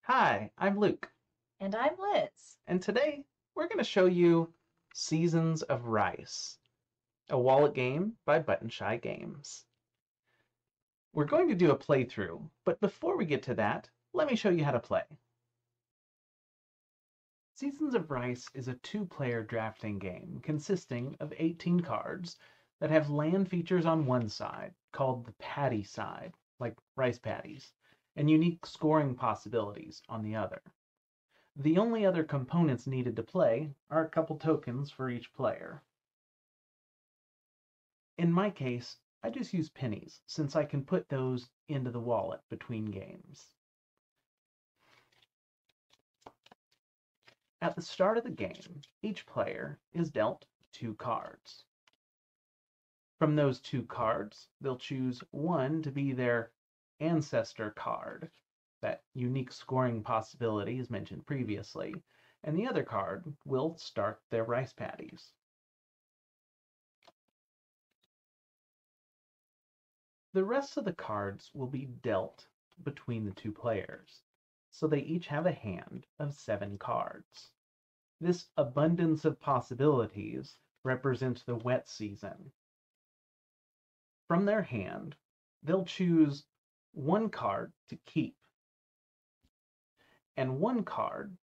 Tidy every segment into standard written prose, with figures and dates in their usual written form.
Hi, I'm Luke, And I'm Liz. and today we're going to show you Seasons of Rice, a wallet game by Button Shy Games. We're going to do a playthrough, but before we get to that, let me show you how to play. Seasons of Rice is a two-player drafting game consisting of 18 cards that have land features on one side, called the paddy side, like rice paddies, and unique scoring possibilities on the other. The only other components needed to play are a couple tokens for each player. In my case, I just use pennies since I can put those into the wallet between games. At the start of the game, each player is dealt two cards. From those two cards, they'll choose one to be their ancestor card, that unique scoring possibility as mentioned previously, and the other card will start their rice paddies. The rest of the cards will be dealt between the two players, so they each have a hand of 7 cards. This abundance of possibilities represents the wet season. From their hand, they'll choose one card to keep and one card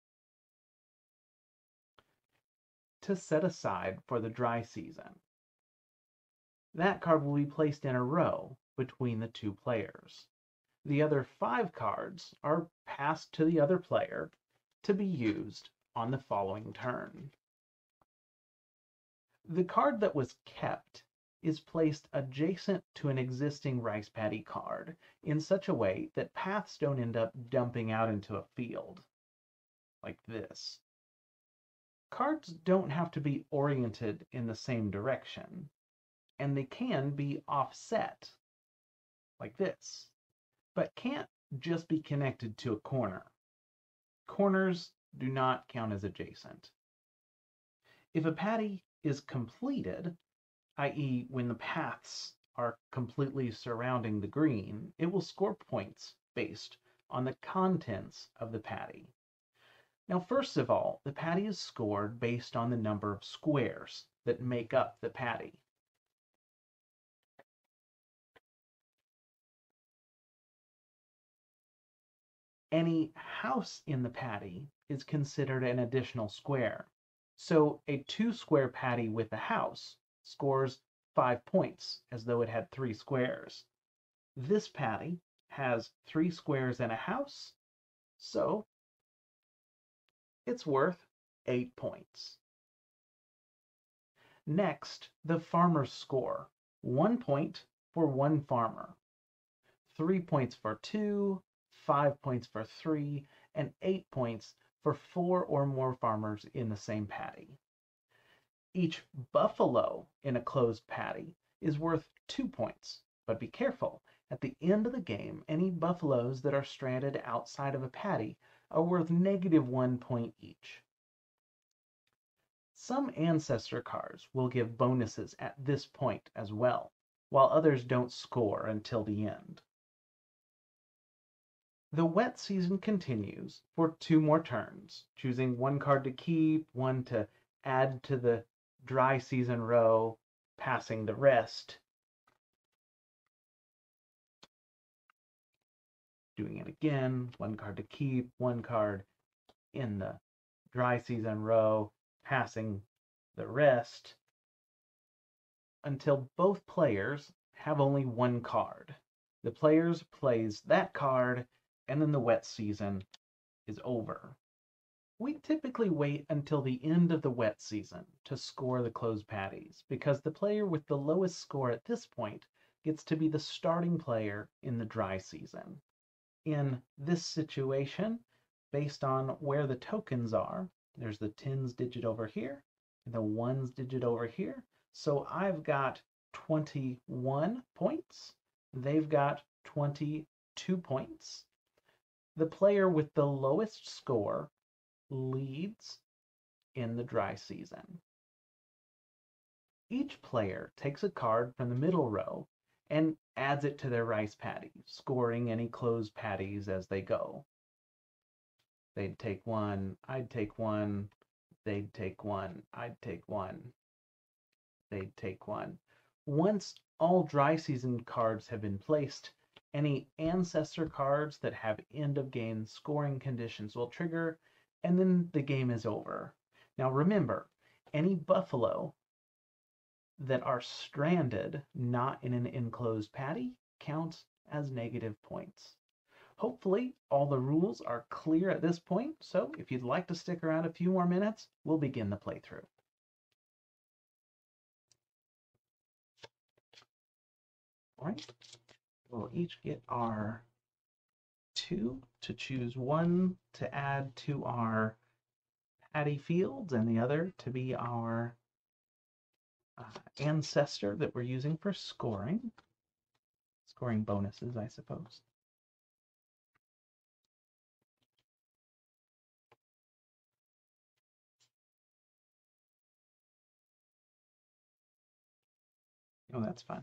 to set aside for the dry season. That card will be placed in a row between the two players. The other 5 cards are passed to the other player to be used on the following turn. The card that was kept is placed adjacent to an existing rice paddy card in such a way that paths don't end up dumping out into a field, like this. Cards don't have to be oriented in the same direction, and they can be offset, like this, but can't just be connected to a corner. Corners do not count as adjacent. If a paddy is completed, i.e. when the paths are completely surrounding the green, it will score points based on the contents of the paddy. Now, first of all, the paddy is scored based on the number of squares that make up the paddy. Any house in the paddy is considered an additional square. So a 2-square paddy with a house scores 5 points, as though it had 3 squares. This paddy has 3 squares and a house, so it's worth 8 points. Next, the farmer's score. 1 point for one farmer, 3 points for 2, 5 points for 3, and 8 points for 4 or more farmers in the same paddy. Each buffalo in a closed paddy is worth 2 points, but be careful. At the end of the game, any buffaloes that are stranded outside of a paddy are worth -1 point each. Some ancestor cards will give bonuses at this point as well, while others don't score until the end. The wet season continues for 2 more turns, choosing one card to keep, one to add to the dry season row, passing the rest. Doing it again, one card to keep, one card in the dry season row, passing the rest, until both players have only one card. The players plays that card, and then the wet season is over. We typically wait until the end of the wet season to score the closed paddies, because the player with the lowest score at this point gets to be the starting player in the dry season. In this situation, based on where the tokens are, there's the tens digit over here, and the ones digit over here. So I've got 21 points. They've got 22 points. The player with the lowest score leads in the dry season. Each player takes a card from the middle row and adds it to their rice paddy, scoring any closed paddies as they go. They'd take one, I'd take one, they'd take one, I'd take one, they'd take one. Once all dry season cards have been placed, any ancestor cards that have end of game scoring conditions will trigger, and then the game is over. Now remember, any buffalo that are stranded, not in an enclosed paddy, counts as negative points. Hopefully, all the rules are clear at this point, so if you'd like to stick around a few more minutes, we'll begin the playthrough. All right, we'll each get our 2 to choose one to add to our paddy fields and the other to be our ancestor that we're using for scoring. Scoring bonuses, I suppose. Oh, that's fun.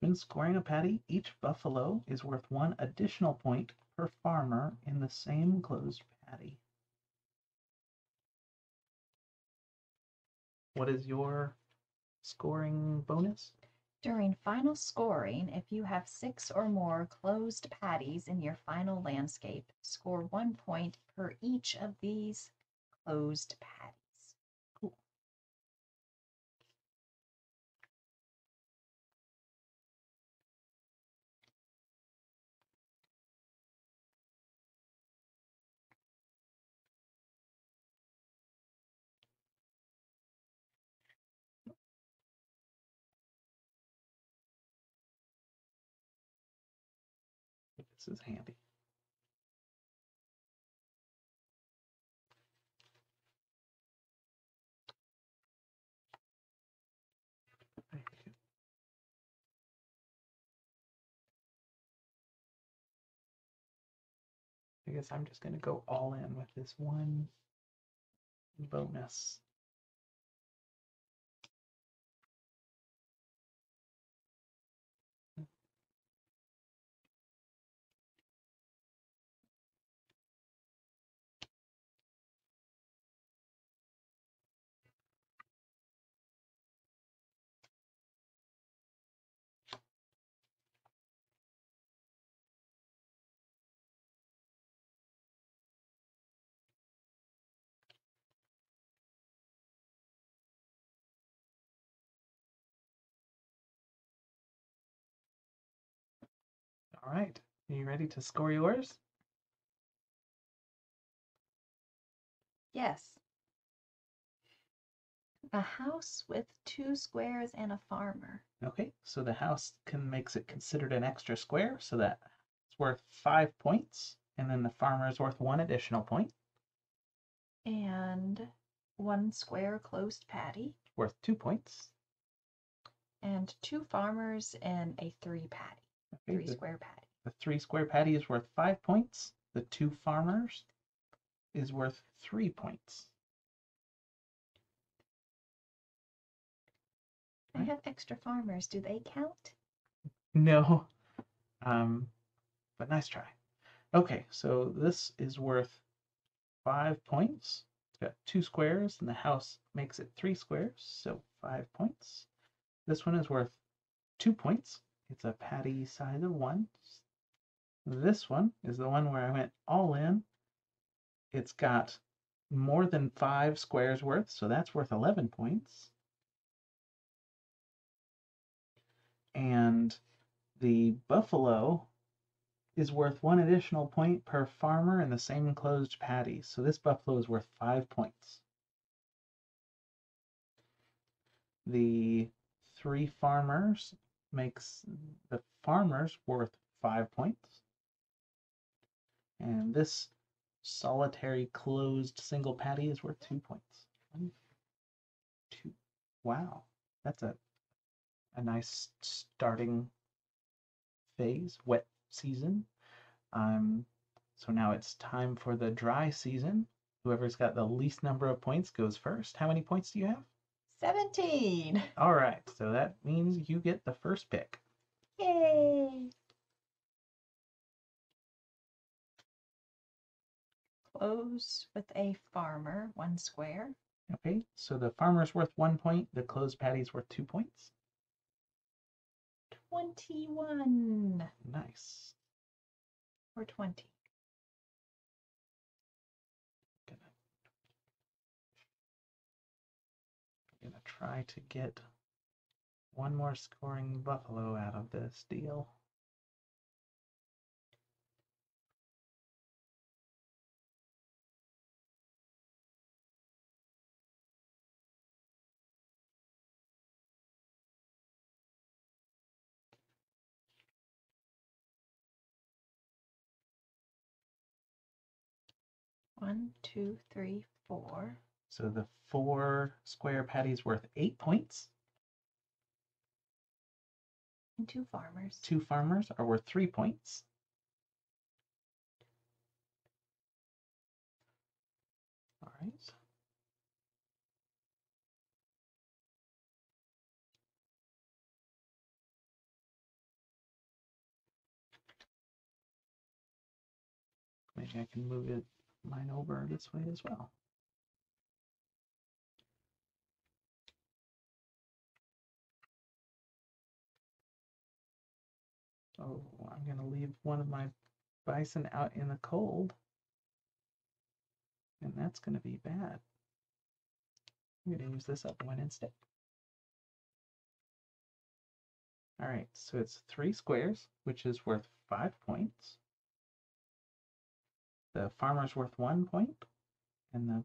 When scoring a paddy, each buffalo is worth 1 additional point per farmer in the same closed paddy. What is your scoring bonus? During final scoring, if you have 6 or more closed paddies in your final landscape, score 1 point per each of these closed paddies. Cool. This is handy. I guess I'm just going to go all in with this one bonus. All right, are you ready to score yours? Yes. A house with 2 squares and a farmer. Okay, so the house makes it considered an extra square, so that it's worth 5 points, and then the farmer is worth 1 additional point. And 1 square closed paddy. Worth 2 points. And 2 farmers and a 3 paddy. Okay, 3 square paddy. The 3 square paddy is worth 5 points. The 2 farmers is worth 3 points. I have extra farmers. Do they count? No, but nice try. Okay, so this is worth 5 points. It's got 2 squares, and the house makes it 3 squares, so 5 points. This one is worth 2 points. It's a paddy size of 1. This one is the one where I went all in. It's got more than 5 squares worth, so that's worth 11 points. And the buffalo is worth 1 additional point per farmer in the same enclosed paddy. So this buffalo is worth 5 points. The 3 farmers makes the farmers worth 5 points. And this solitary closed single paddy is worth 2 points. 1, 2. Wow, that's a nice starting phase, wet season. So now it's time for the dry season. Whoever's got the least number of points goes first. How many points do you have? 17. All right, so that means you get the first pick. Yay! close with a farmer, 1 square. Okay, so the farmer's worth 1 point, the closed paddy's worth 2 points. 21. Nice. Or 20. Gonna try to get one more scoring buffalo out of this deal. One, two, three, 4. So the 4 square paddy's worth 8 points. And 2 farmers. 2 farmers are worth 3 points. All right. Maybe I can move mine over this way as well. Oh, I'm going to leave one of my bison out in the cold. And that's going to be bad. I'm going to use this other one instead. All right, so it's 3 squares, which is worth 5 points. The farmer's worth 1 point, and the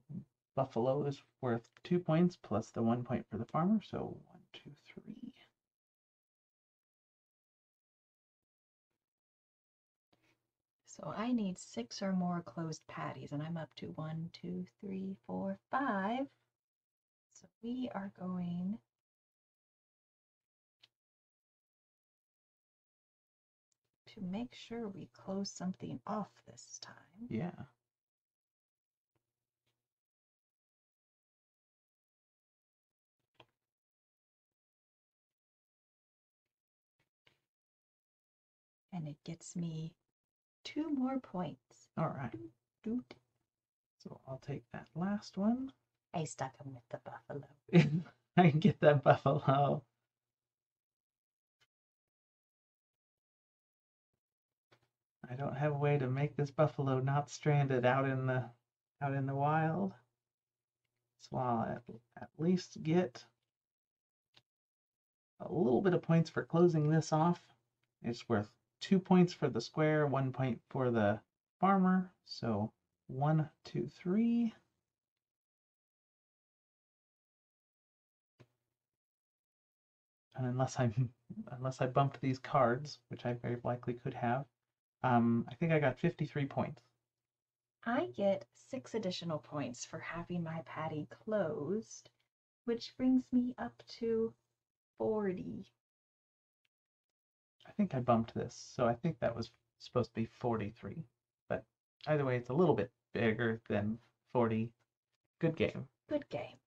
buffalo is worth 2 points plus the 1 point for the farmer. So 1, 2, 3. So I need 6 or more closed paddies, and I'm up to 1, 2, 3, 4, 5. So we are going to make sure we close something off this time. Yeah. And it gets me 2 more points. All right. So I'll take that last one. I stuck him with the buffalo. I can get that buffalo. I don't have a way to make this buffalo not stranded out in the wild. So I'll at least get a little bit of points for closing this off. It's worth 2 points for the square, 1 point for the farmer. So 1, 2, 3. And unless I bumped these cards, which I very likely could have, I think I got 53 points. I get 6 additional points for having my paddy closed, which brings me up to 40. I think I bumped this, so I think that was supposed to be 43. But either way, it's a little bit bigger than 40. Good game. Good game.